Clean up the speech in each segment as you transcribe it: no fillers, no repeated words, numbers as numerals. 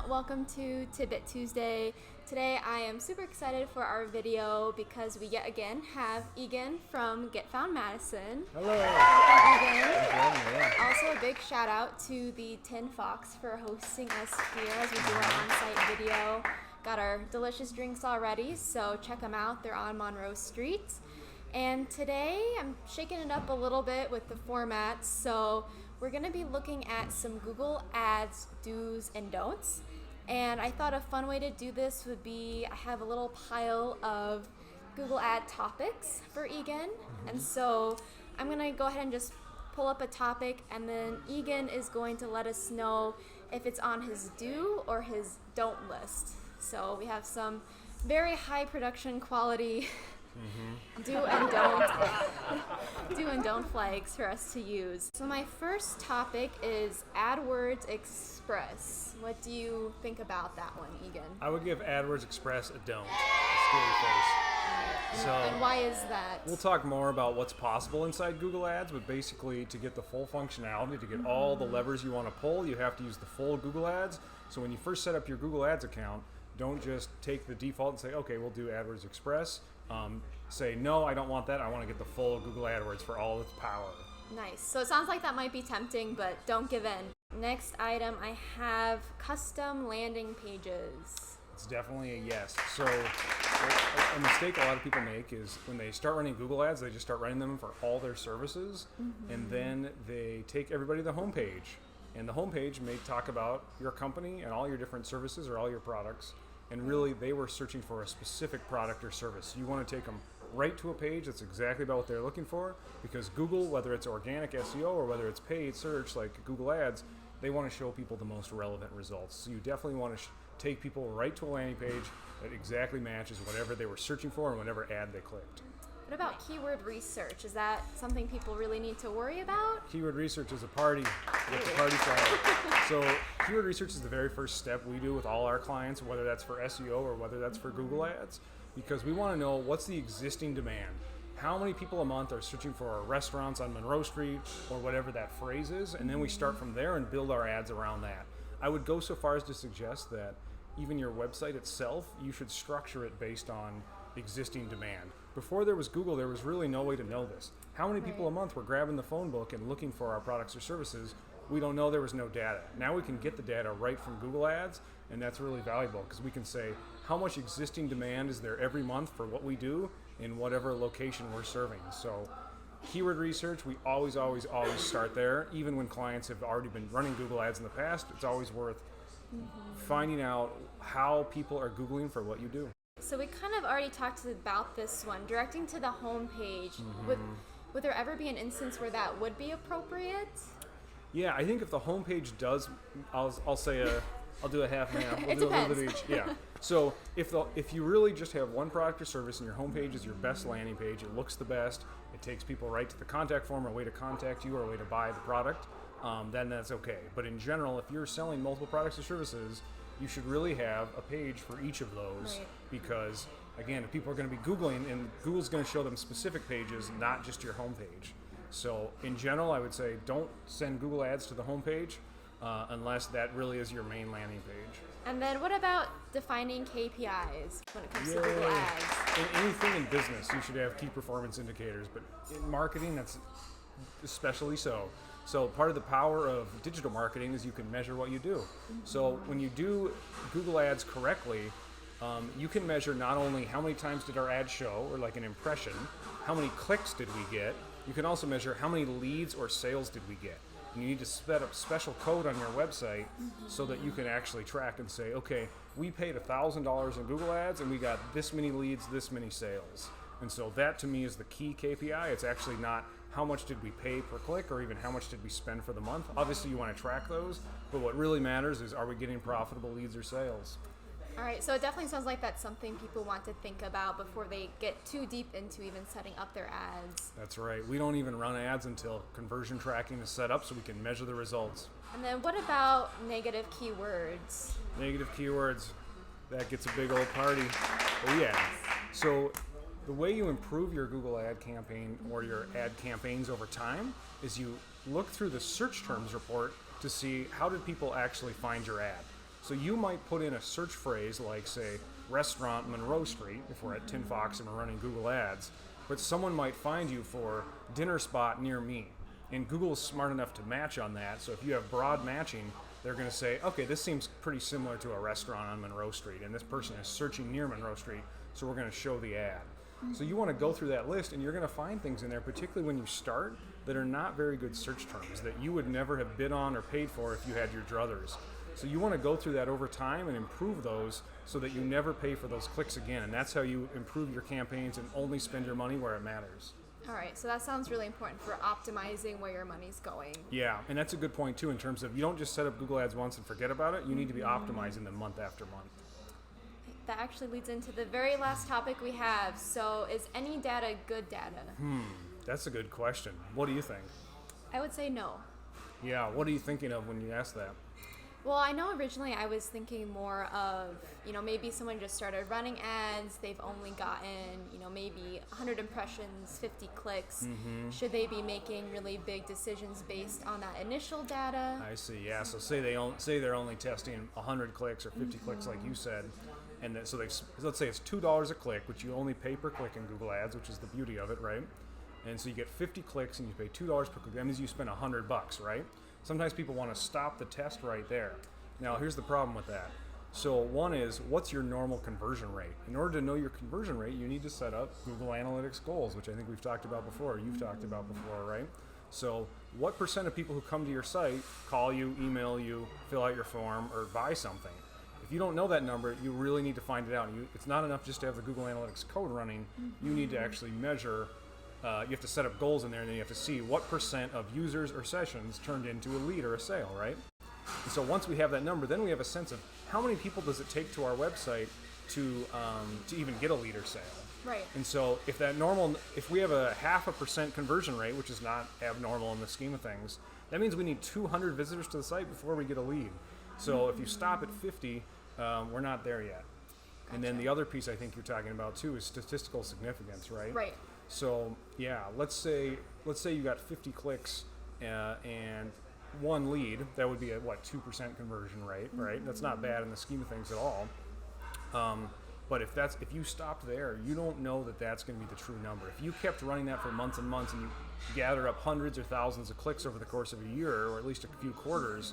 welcome to Tidbit Tuesday. Today I am super excited for our video because we yet again have Egan from Get Found Madison. Hello. Welcome, Egan. Yeah. Also a big shout out to the Tin Fox for hosting us here as we do our on-site video. Got our delicious drinks already, so check them out. They're on Monroe Street. And today I'm shaking it up a little bit with the format, so we're going to be looking at some Google Ads do's and don'ts. And I thought a fun way to do this would be, I have a little pile of Google Ad topics for Egan. And so I'm going to go ahead and just pull up a topic, and then Egan is going to let us know if it's on his do or his don't list. So we have some very high production quality do and don't flags for us to use. So my first topic is AdWords Express. What do you think about that one, Egan? I would give AdWords Express a don't. A scary face. And why is that? We'll talk more about what's possible inside Google Ads, but basically to get the full functionality, to get all the levers you want to pull, you have to use the full Google Ads. So when you first set up your Google Ads account, don't just take the default and say, okay, we'll do AdWords Express. Say, no, I don't want that. I want to get the full Google AdWords for all its power. Nice. So it sounds like that might be tempting, but don't give in. Next item, I have custom landing pages. It's definitely a yes. So a mistake a lot of people make is when they start running Google Ads, they just start running them for all their services, and then they take everybody to the homepage. And the homepage may talk about your company and all your different services or all your products. And really, they were searching for a specific product or service. You want to take them right to a page that's exactly about what they're looking for, because Google, whether it's organic SEO or whether it's paid search like Google Ads, they want to show people the most relevant results. So you definitely want to take people right to a landing page that exactly matches whatever they were searching for and whatever ad they clicked. What about keyword research? Is that something people really need to worry about? Keyword research is a party. Get the party started. So keyword research is the very first step we do with all our clients, whether that's for SEO or whether that's for Google Ads, because we want to know what's the existing demand. How many people a month are searching for restaurants on Monroe Street or whatever that phrase is, and then we start from there and build our ads around that. I would go so far as to suggest that even your website itself, you should structure it based on existing demand. Before there was Google, there was really no way to know this. How many people a month were grabbing the phone book and looking for our products or services? We don't know. There was no data. Now we can get the data right from Google Ads, and that's really valuable because we can say how much existing demand is there every month for what we do in whatever location we're serving. So keyword research, we always start there. Even when clients have already been running Google Ads in the past, it's always worth finding out how people are Googling for what you do. So we kind of already talked about this one, directing to the home page. Would there ever be an instance where that would be appropriate? Yeah, I think if the home page does, I'll say I'll do a half and half. We'll It do depends. a little bit each. Yeah. So if you really just have one product or service and your home page is your best landing page, it looks the best, it takes people right to the contact form, or a way to contact you, or a way to buy the product, then that's okay. But in general, if you're selling multiple products or services, you should really have a page for each of those, because again, if people are going to be Googling, and Google's going to show them specific pages, not just your home page. So in general, I would say don't send Google Ads to the home page unless that really is your main landing page. And then what about defining KPIs when it comes to Google Ads? In anything in business, you should have key performance indicators, but in marketing, that's especially so. So part of the power of digital marketing is you can measure what you do. So when you do Google Ads correctly, you can measure not only how many times did our ad show, or like an impression, how many clicks did we get, you can also measure how many leads or sales did we get. And you need to set up special code on your website so that you can actually track and say, okay, we paid $1,000 in Google Ads and we got this many leads, this many sales. And so that to me is the key KPI. It's actually not how much did we pay per click or even how much did we spend for the month. Obviously you want to track those, but what really matters is, are we getting profitable leads or sales? All right, so it definitely sounds like that's something people want to think about before they get too deep into even setting up their ads. That's right. We don't even run ads until conversion tracking is set up so we can measure the results. And then what about negative keywords? Negative keywords, that gets a big old party. Oh yeah. So the way you improve your Google ad campaign or your ad campaigns over time is you look through the search terms report to see how did people actually find your ad. So you might put in a search phrase like, say, restaurant Monroe Street, if we're at Tin Fox and we're running Google Ads, but someone might find you for dinner spot near me. And Google is smart enough to match on that, so if you have broad matching, they're going to say, okay, this seems pretty similar to a restaurant on Monroe Street, and this person is searching near Monroe Street, so we're going to show the ad. So you want to go through that list, and you're going to find things in there, particularly when you start, that are not very good search terms, that you would never have bid on or paid for if you had your druthers. So you want to go through that over time and improve those so that you never pay for those clicks again, and that's how you improve your campaigns and only spend your money where it matters. All right, so that sounds really important for optimizing where your money's going. Yeah, and that's a good point too in terms of you don't just set up Google Ads once and forget about it. You need to be optimizing them month after month. That actually leads into the very last topic we have. So is any data good data? That's a good question. What do you think? I would say no. Yeah, what are you thinking of when you ask that? Well, I know originally I was thinking more of, maybe someone just started running ads, they've only gotten, maybe 100 impressions, 50 clicks. Should they be making really big decisions based on that initial data? I see, yeah. So say they're only testing 100 clicks or 50 clicks like you said, and then, so let's say it's $2 a click, which you only pay per click in Google Ads, which is the beauty of it, right? And so you get 50 clicks and you pay $2 per click. That means you spend $100, right? Sometimes people want to stop the test right there. Now, here's the problem with that. So one is, what's your normal conversion rate? In order to know your conversion rate, you need to set up Google Analytics goals, which I think we've talked about before, you've talked about before, right? So what % of people who come to your site call you, email you, fill out your form, or buy something? If you don't know that number, you really need to find it out. It's not enough just to have the Google Analytics code running. You need to actually measure. You have to set up goals in there, and then you have to see what % of users or sessions turned into a lead or a sale, right? And so once we have that number, then we have a sense of how many people does it take to our website to even get a lead or sale. Right. And so if we have a 0.5% conversion rate, which is not abnormal in the scheme of things, that means we need 200 visitors to the site before we get a lead. So if you stop at 50, we're not there yet. Gotcha. And then the other piece I think you're talking about too is statistical significance, right? Right. So yeah, let's say you got 50 clicks and one lead. That would be a 2% conversion rate, right? That's not bad in the scheme of things at all. But if you stopped there, you don't know that that's going to be the true number. If you kept running that for months and months and you gather up hundreds or thousands of clicks over the course of a year or at least a few quarters,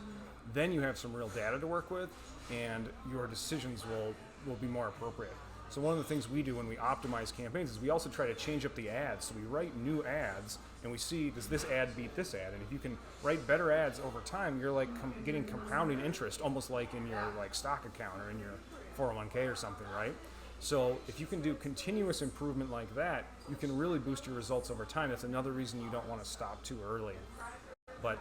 then you have some real data to work with, and your decisions will be more appropriate. So one of the things we do when we optimize campaigns is we also try to change up the ads. So we write new ads and we see, does this ad beat this ad? And if you can write better ads over time, you're like getting compounding interest, almost like in your stock account or in your 401k or something, right? So if you can do continuous improvement like that, you can really boost your results over time. That's another reason you don't want to stop too early. But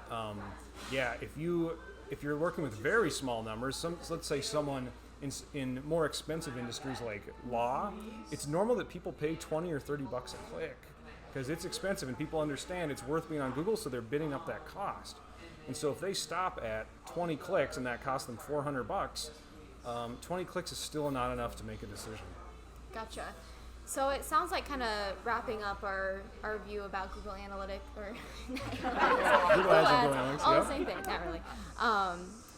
if you're working with very small numbers, let's say someone in more expensive industries like law, it's normal that people pay 20 or 30 bucks a click because it's expensive and people understand it's worth being on Google, so they're bidding up that cost. And so if they stop at 20 clicks and that costs them 400 bucks, 20 clicks is still not enough to make a decision. Gotcha. So it sounds like kind of wrapping up our view about Google Analytics, or Google Ads and Google Analytics, all the same thing, not really.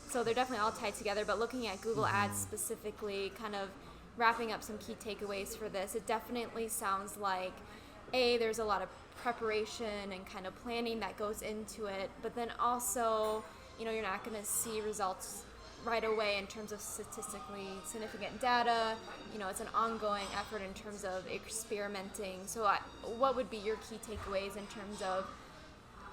So they're definitely all tied together, but looking at Google Ads specifically, kind of wrapping up some key takeaways for this, it definitely sounds like, there's a lot of preparation and kind of planning that goes into it, but then also, you're not going to see results right away in terms of statistically significant data. It's an ongoing effort in terms of experimenting. So what would be your key takeaways in terms of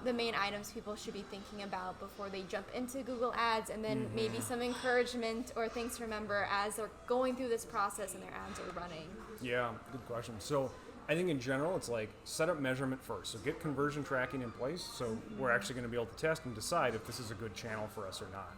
the main items people should be thinking about before they jump into Google Ads, and then maybe some encouragement or things to remember as they're going through this process and their ads are running? Yeah, good question. So I think in general, it's like set up measurement first. So get conversion tracking in place so we're actually going to be able to test and decide if this is a good channel for us or not.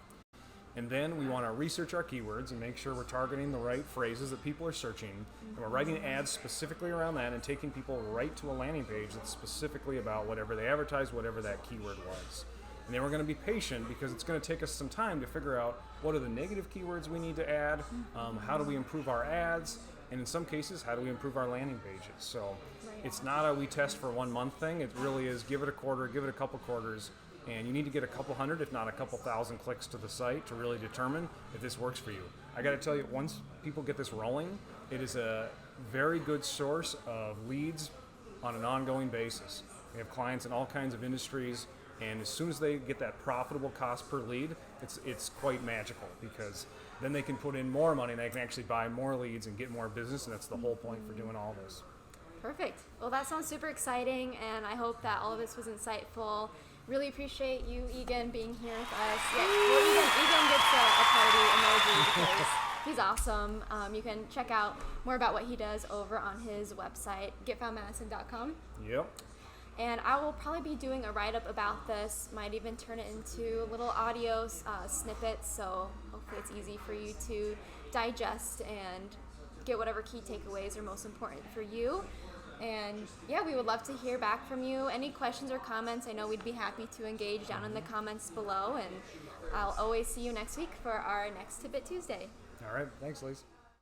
And then we want to research our keywords and make sure we're targeting the right phrases that people are searching. And we're writing ads specifically around that and taking people right to a landing page that's specifically about whatever they advertise, whatever that keyword was. And then we're going to be patient because it's going to take us some time to figure out what are the negative keywords we need to add, how do we improve our ads, and in some cases, how do we improve our landing pages. So it's not a we test for 1 month thing. It really is give it a quarter, give it a couple quarters, and you need to get a couple hundred, if not a couple thousand clicks to the site to really determine if this works for you. I got to tell you, once people get this rolling, it is a very good source of leads on an ongoing basis. We have clients in all kinds of industries, and as soon as they get that profitable cost per lead, it's quite magical, because then they can put in more money and they can actually buy more leads and get more business, and that's the whole point for doing all this. Perfect. Well, that sounds super exciting, and I hope that all of this was insightful. Really appreciate you, Egan, being here with us. Yeah, well, Egan gets a party emoji because he's awesome. You can check out more about what he does over on his website, getfoundmadison.com. Yep. And I will probably be doing a write-up about this, might even turn it into little audio snippets, so hopefully it's easy for you to digest and get whatever key takeaways are most important for you. And yeah, we would love to hear back from you. Any questions or comments, I know we'd be happy to engage down in the comments below, and I'll always see you next week for our next Tidbit Tuesday. All right, thanks, Lise.